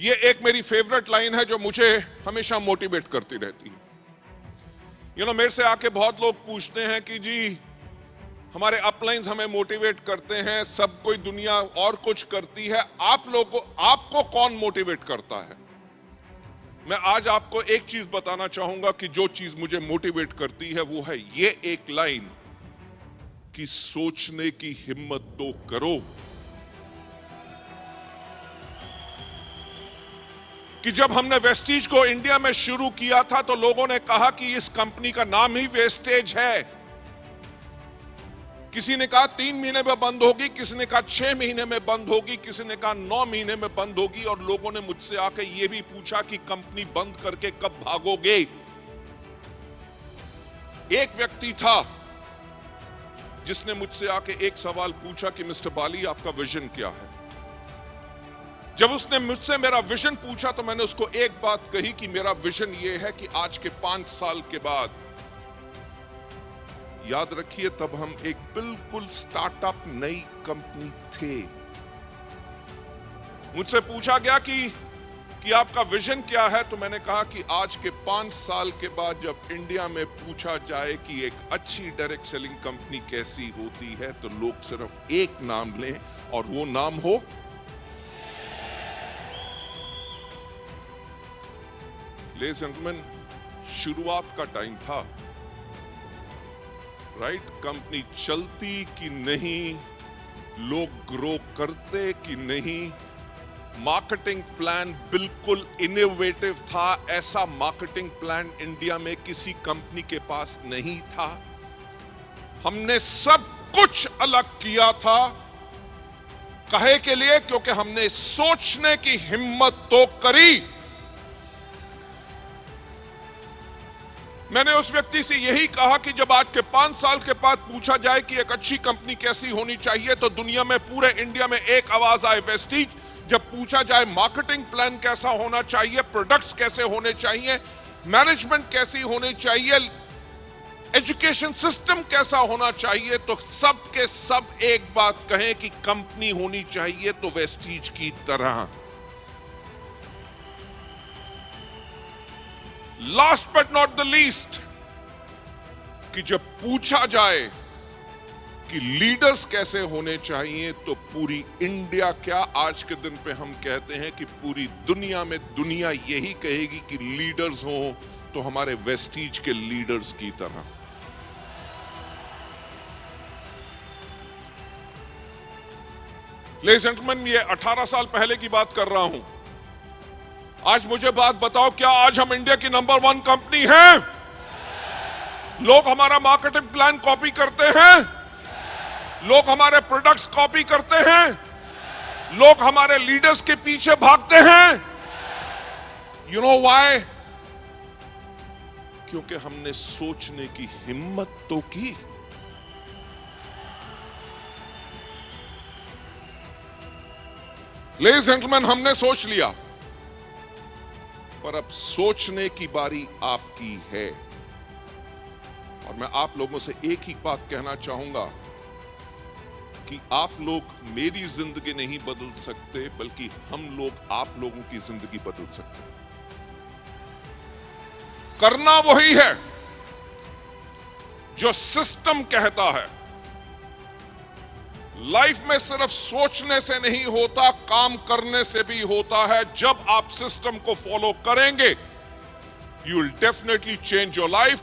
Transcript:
ये एक मेरी फेवरेट लाइन है जो मुझे हमेशा मोटिवेट करती रहती है। मेरे से आके बहुत लोग पूछते हैं कि जी हमारे अपलाइंस हमें मोटिवेट करते हैं, सब कोई दुनिया और कुछ करती है, आपको कौन मोटिवेट करता है? मैं आज आपको एक चीज बताना चाहूंगा कि जो चीज मुझे मोटिवेट करती है वो है ये एक लाइन कि सोचने की हिम्मत तो करो। कि जब हमने वेस्टीज को इंडिया में शुरू किया था तो लोगों ने कहा कि इस कंपनी का नाम ही वेस्टेज है। किसी ने कहा 3 महीने में बंद होगी, किसी ने कहा 6 महीने में बंद होगी, किसी ने कहा 9 महीने में बंद होगी, और लोगों ने मुझसे आके ये भी पूछा कि कंपनी बंद करके कब भागोगे। एक व्यक्ति था जिसने मुझसे आके एक सवाल पूछा कि मिस्टर बाली आपका विजन क्या है। जब उसने मुझसे मेरा विजन पूछा तो मैंने उसको एक बात कही कि मेरा विजन ये है कि आज के 5 साल के बाद, याद रखिए तब हम एक बिल्कुल स्टार्टअप नई कंपनी थे, मुझसे पूछा गया कि आपका विजन क्या है, तो मैंने कहा कि आज के 5 साल के बाद जब इंडिया में पूछा जाए कि एक अच्छी डायरेक्ट सेलिंग कंपनी कैसी होती है तो लोग सिर्फ एक नाम लें और वो नाम हो लेडीज एंड जेंटलमैन, शुरुआत का टाइम था, राइट? कंपनी चलती कि नहीं, लोग ग्रो करते कि नहीं, मार्केटिंग प्लान बिल्कुल इनोवेटिव था, ऐसा मार्केटिंग प्लान इंडिया में किसी कंपनी के पास नहीं था। हमने सब कुछ अलग किया था, काहे के लिए? क्योंकि हमने सोचने की हिम्मत तो करी। मैंने उस व्यक्ति से यही कहा कि जब आज के 5 साल के बाद पूछा जाए कि एक अच्छी कंपनी कैसी होनी चाहिए तो दुनिया में, पूरे इंडिया में एक आवाज आए वेस्टीज। जब पूछा जाए मार्केटिंग प्लान कैसा होना चाहिए, प्रोडक्ट्स कैसे होने चाहिए, मैनेजमेंट कैसी होनी चाहिए, एजुकेशन सिस्टम कैसा होना चाहिए, तो सब के सब एक बात कहें कि कंपनी होनी चाहिए तो वेस्टीज की तरह। Last but not the least, कि जब पूछा जाए कि लीडर्स कैसे होने चाहिए तो पूरी इंडिया क्या, आज के दिन पे हम कहते हैं कि पूरी दुनिया में दुनिया यही कहेगी कि लीडर्स हो तो हमारे वेस्टीज के लीडर्स की तरह। लेडीज एंड जेंटलमैन, ये 18 साल पहले की बात कर रहा हूं। आज मुझे बात बताओ, क्या आज हम इंडिया की नंबर 1 कंपनी हैं? लोग हमारा मार्केटिंग प्लान कॉपी करते हैं, लोग हमारे प्रोडक्ट्स कॉपी करते हैं, लोग हमारे लीडर्स के पीछे भागते हैं। You know why? क्योंकि हमने सोचने की हिम्मत तो की। लेडीज एंड जेंटलमैन, हमने सोच लिया, पर अब सोचने की बारी आपकी है। और मैं आप लोगों से एक ही बात कहना चाहूंगा कि आप लोग मेरी जिंदगी नहीं बदल सकते, बल्कि हम लोग आप लोगों की जिंदगी बदल सकते हैं। करना वही है जो सिस्टम कहता है। लाइफ में सिर्फ सोचने से नहीं होता, काम करने से भी होता है। जब आप सिस्टम को फॉलो करेंगे, you will definitely change your life.